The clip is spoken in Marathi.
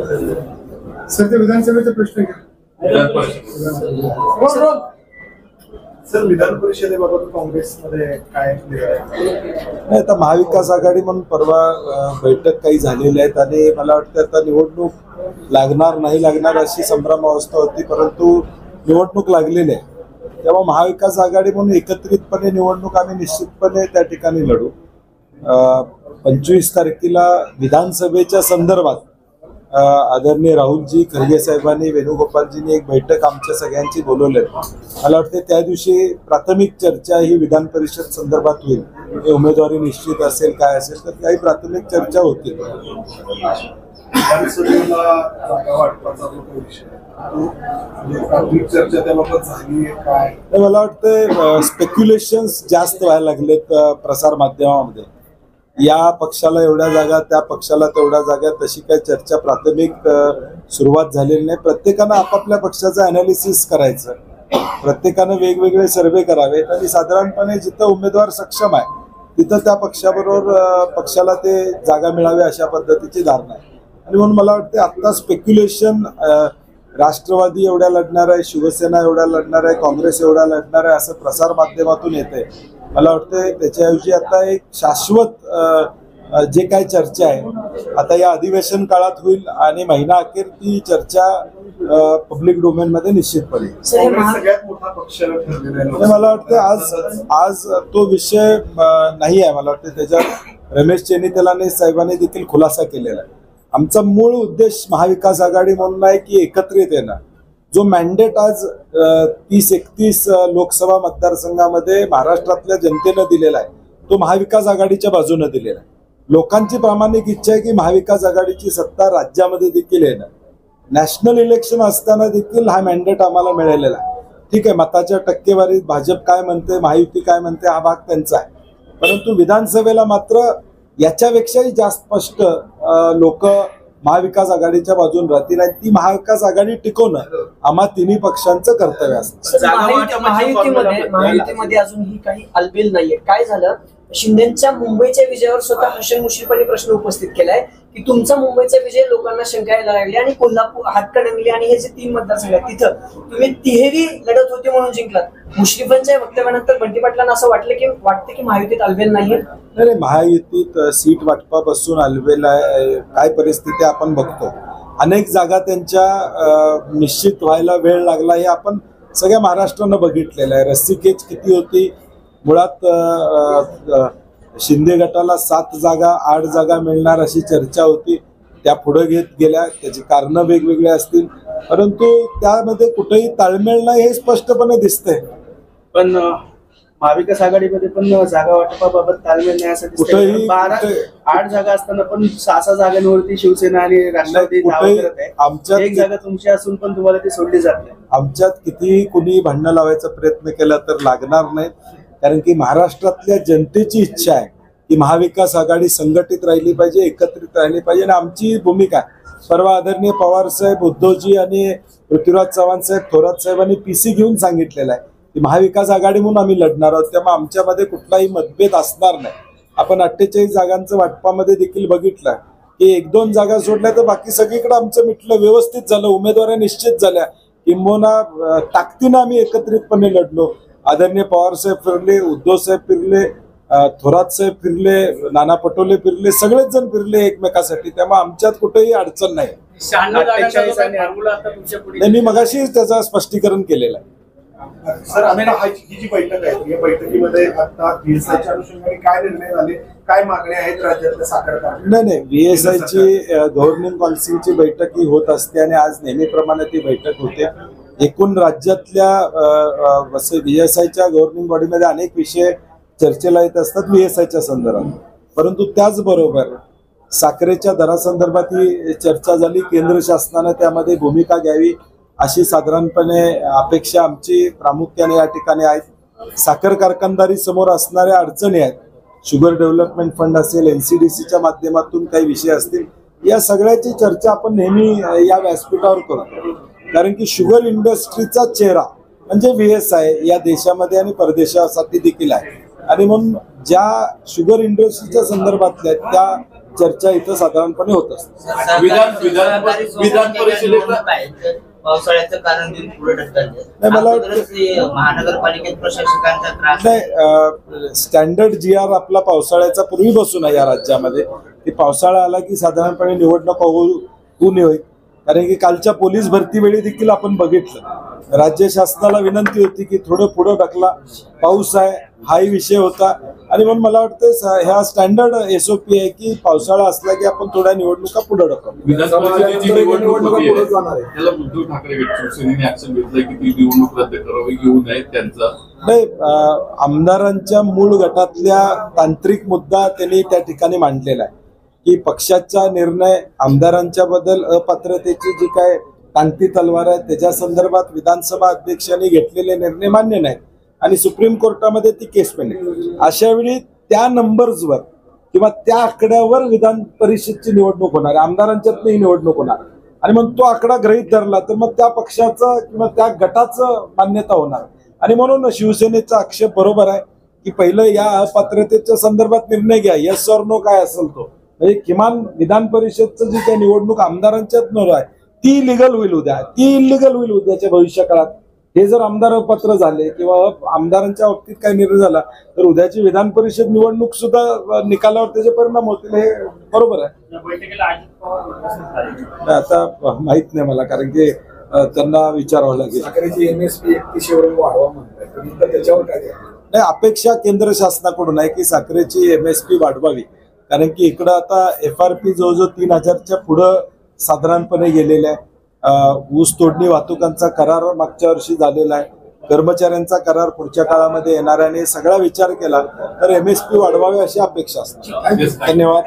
सर ते विधानसभेचा प्रश्न घ्या. सर विधान परिषदेबाबत काँग्रेसमध्ये काय नाही, आता महाविकास आघाडी म्हणून परवा बैठक काही झालेल्या आहेत आणि मला वाटतं आता निवडणूक लागणार नाही लागणार अशी संभ्रमावस्था होती, परंतु निवडणूक लागलेली आहे. तेव्हा महाविकास आघाडी म्हणून एकत्रितपणे निवडणूक आम्ही निश्चितपणे त्या ठिकाणी लढू. 25 तारखेला विधानसभेच्या संदर्भात आदरणीय राहुलजी खरगे साहेबांनी वेणुगोपालजींनी एक बैठक आमच्या सगळ्यांची बोलवली. मला वाटते त्या दिवशी प्राथमिक चर्चा ही विधान परिषद संदर्भात होईल. उमेदवारी निश्चित असेल काय असेल तर काही प्राथमिक चर्चा होतील. मला वाटतं स्पेक्युलेशन्स जास्त व्हायला लागलेत प्रसार माध्यमामध्ये. या पक्षाला एवढ्या जागा, त्या पक्षाला तेवढ्या जागा, तशी काही चर्चा प्राथमिक सुरुवात झालेली नाही. प्रत्येकानं आपापल्या पक्षाचं अनालिसिस करायचं, प्रत्येकानं वेगवेगळे सर्वे करावे आणि साधारणपणे जिथं उमेदवार सक्षम आहे तिथं त्या पक्षाबरोबर पक्षाला ते जागा मिळावे अशा पद्धतीची धारणा आहे. आणि म्हणून मला वाटते आत्ता स्पेक्युलेशन राष्ट्रवादी एवढ्या लढणार आहे, शिवसेना एवढ्या लढणार आहे, काँग्रेस एवढ्या लढणार आहे असं प्रसार माध्यमातून येते. मला वाटतं त्याच्याऐवजी आता एक शाश्वत जे काही चर्चा आहे आता या अधिवेशन काळात होईल आणि महिना अखेर ती चर्चा पब्लिक डोमेन मध्ये निश्चितपणे. सगळ्यात मोठा पक्ष मला वाटतं आज तो विषय नाही आहे. मला वाटतं त्याच्यात रमेश चेन्नीतालाने साहेबांनी देखील खुलासा केलेला आहे. आमचा मूळ उद्देश महाविकास आघाडी म्हणून आहे की एकत्रित येणं. जो मॅन्डेट आज 30-31 लोकसभा मतदारसंघामध्ये महाराष्ट्रातल्या जनतेनं दिलेला आहे तो महाविकास आघाडीच्या बाजूने दिलेला आहे. लोकांची प्रामाणिक इच्छा आहे की महाविकास आघाडीची सत्ता राज्यामध्ये देखील येणं. नॅशनल इलेक्शन असताना देखील हा मॅन्डेट आम्हाला मिळालेला आहे. ठीक आहे, मताच्या टक्केवारीत भाजप काय म्हणते, महायुती काय म्हणते हा भाग त्यांचा आहे, परंतु विधानसभेला मात्र याच्यापेक्षाही जास्त स्पष्ट लोक महाविकास आघाडीच्या बाजून राहतील आणि ती महाविकास आघाडी टिकवणं आम्हा तिन्ही पक्षांचं कर्तव्य असतं. महायुतीमध्ये अजूनही काही अलबेल नाहीये. काय झालं, शिंदेच्या मुंबईच्या विजयावर स्वतः हसन मुश्रीफांनी प्रश्न उपस्थित केलाय की तुमचा मुंबईचा विजय लोकांना शंका यायला लागली आणि कोल्हापूर, हातकणंगले आणि हे जे 3 मतदारसंघ आहेत तिथं तुम्ही तिहेरी लढत होती म्हणून जिंकलात. मुश्रीफांच्या वक्तव्यानंतर बंटी पाटलांना असं वाटतं की महायुतीत अलबेल नाहीये. नाही, महायुतीत सीट वाटपापासून अलबेल काय परिस्थिती आपण बघतो. अनेक जागा त्यांच्या निश्चित व्हायला वेळ लागला हे आपण सगळ्या महाराष्ट्रानं बघितलेलं आहे. रस्सीखेच किती होती. मुळात शिंदे गटाला 7 जागा 8 जागा मिळणार अशी चर्चा होती. त्या पुढे घेत गेल्या. त्याची कारणं वेगवेगळे असतील, परंतु त्यामध्ये कुठेही ताळमेळ नाही हे स्पष्टपणे दिसतंय. पण महाविकास आघाडीमध्ये पण जागा वाटपाबाबत ताळमेळ नाही असं कुठेही. 8 जागा असताना पण 6 जागांवरती शिवसेना आणि राष्ट्रवादी आमच्यात एक जागा तुमची असून पण तुम्हाला ती सोडली जात नाही. आमच्यात कितीही कुणी भांडणं लावायचा प्रयत्न केला तर लागणार नाही. कारण की महाराष्ट्रातल्या जनतेची इच्छा आहे की महाविकास आघाडी संघटित राहिली पाहिजे, एकत्रित राहिली पाहिजे. आणि आमची भूमिका परवा आदरणीय पवार साहेब, उद्धवजी आणि पृथ्वीराज चव्हाण साहेब, थोरात साहेबांनी PC घेऊन सांगितलेलं आहे की महाविकास आघाडी म्हणून आम्ही लढणार आहोत. त्यामुळे आमच्यामध्ये कुठलाही मतभेद असणार नाही. आपण 48 जागांचं वाटपामध्ये देखील बघितलं की 1-2 जागा सोडल्या तर बाकी सगळीकडे आमचं मिटलं, व्यवस्थित झालं, उमेदवाऱ्या निश्चित झाल्या. किंबहुना ताकदीनं आम्ही एकत्रितपणे लढलो. आदरणीय पवार साहेब फिरले, उद्धव साहेब फिरले, थोरात साहेब फिरले, नाना पटोले फिरले, सगळेच जण फिरले एकमेकासाठी. त्यामुळे आमच्यात कुठेही अडचण नाही. मी मगाशी त्याचं स्पष्टीकरण केलेलं आहे. सर, ही जी बैठक आहे या बैठकीमध्ये आता VSIच्या अनुषंगाने काय निर्णय झाले, काय मागण्या आहेत राज्यातल्या साखर कारखान्यांना? नाही, VSIची गव्हर्निंग काउन्सिलची बैठक ही होत असते आणि आज नेहमीप्रमाणे ती बैठक होते. एकूण राज्यातल्या VSIच्या गव्हर्निंग बॉडीमध्ये अनेक विषय चर्चेला येत असतात VSIच्या संदर्भात, परंतु त्याचबरोबर साखरेच्या दरासंदर्भात ही चर्चा झाली. केंद्र शासनाने त्यामध्ये भूमिका घ्यावी अशी साधारणपणे अपेक्षा आमची प्रामुख्याने या ठिकाणी आहेत. साखर कारखानदारी समोर असणाऱ्या अडचणी आहेत. शुगर डेव्हलपमेंट फंड असेल, NCDCच्या माध्यमातून काही विषय असतील, या सगळ्याची चर्चा आपण नेहमी या व्यासपीठावर करतो. कारण की शुगर इंडस्ट्रीचा चेहरा म्हणजे VSI या देशामध्ये आणि परदेशासाठी देखील आहे. आणि म्हणून ज्या शुगर इंडस्ट्रीच्या संदर्भातल्या त्या चर्चा इथं साधारणपणे होत असते. विधान परिषदेचं पावसाळ्याचं कारण देऊन पुढे ढकललं. मला वाटतं महानगरपालिकेत प्रशासकांचा त्रास नाही, स्टँडर्ड GR आपला पावसाळ्याचा पूर्वीपासून आहे या राज्यामध्ये की पावसाळा आला की साधारणपणे निवडणुका होऊ नये. कारण की कालच्या पोलीस भरती वेळी देखील आपण बघितलं राज्य शासनाला विनंती होती की थोडं पुढं ढकला, पाऊस आहे हाही विषय होता. आणि म्हणून मला वाटतं ह्या स्टँडर्ड SOP आहे की पावसाळा असला की आपण थोड्या निवडणुका पुढे ढकलू. विधान परिषदेची निवडणूक होतीये, त्याला उद्धव ठाकरे शिवसेनेने ऍक्शन घेतलंय की ती निवडणूक रद्द करावी, घेऊ नये त्यांचा. नाही, आमदारांच्या मूळ गटातल्या तांत्रिक मुद्दा त्यांनी त्या ठिकाणी मांडलेला आहे की पक्षाचा निर्णय आमदारांच्या बद्दल अपात्रतेची जी काय टांगती तलवार आहे त्याच्या संदर्भात विधानसभा अध्यक्षांनी घेतलेले निर्णय मान्य नाहीत आणि सुप्रीम कोर्टामध्ये ती केस पेंडिंग. अशा वेळी त्या नंबर्सवर किंवा त्या आकड्यावर विधान परिषदची निवडणूक होणार, आमदारांच्यात ही निवडणूक होणार. आणि मग तो आकडा गृहीत धरला तर मग त्या पक्षाचं किंवा त्या गटाचं मान्यता होणार. आणि म्हणून शिवसेनेचा आक्षेप बरोबर आहे की पहिलं या अपात्रतेच्या संदर्भात निर्णय घ्या, येस ऑर नो काय असेल तो. म्हणजे किमान विधान परिषदचं जी काही निवडणूक आमदारांच्यात न आहे ती लिगल होईल उद्या, ती इलिगल होईल उद्याच्या भविष्य काळात. हे जर आमदार अपात्र झाले किंवा आमदारांच्या बाबतीत काही निर्णय झाला तर उद्याची विधान परिषद निवडणूक सुद्धा निकालावर त्याचे परिणाम होतील. हे बरोबर आहे. आता माहित नाही मला, कारण की त्यांना विचारावं लागेल. साखरेची MSP 31 एवढी वाढवा म्हणताय, त्याच्यावर काय? नाही, अपेक्षा केंद्र शासनाकडून आहे की साखरेची MSP वाढवावी. कारण की इकडं आता FRP जवळजवळ 3000च्या पुढं साधारणपणे गेलेला आहे. ऊस तोडणी वाहतुकांचा करार मागच्या वर्षी झालेला आहे, कर्मचाऱ्यांचा करार पुढच्या काळामध्ये येणार आहे. आणि सगळा विचार केला तर MSP वाढवावे अशी अपेक्षा असते. धन्यवाद.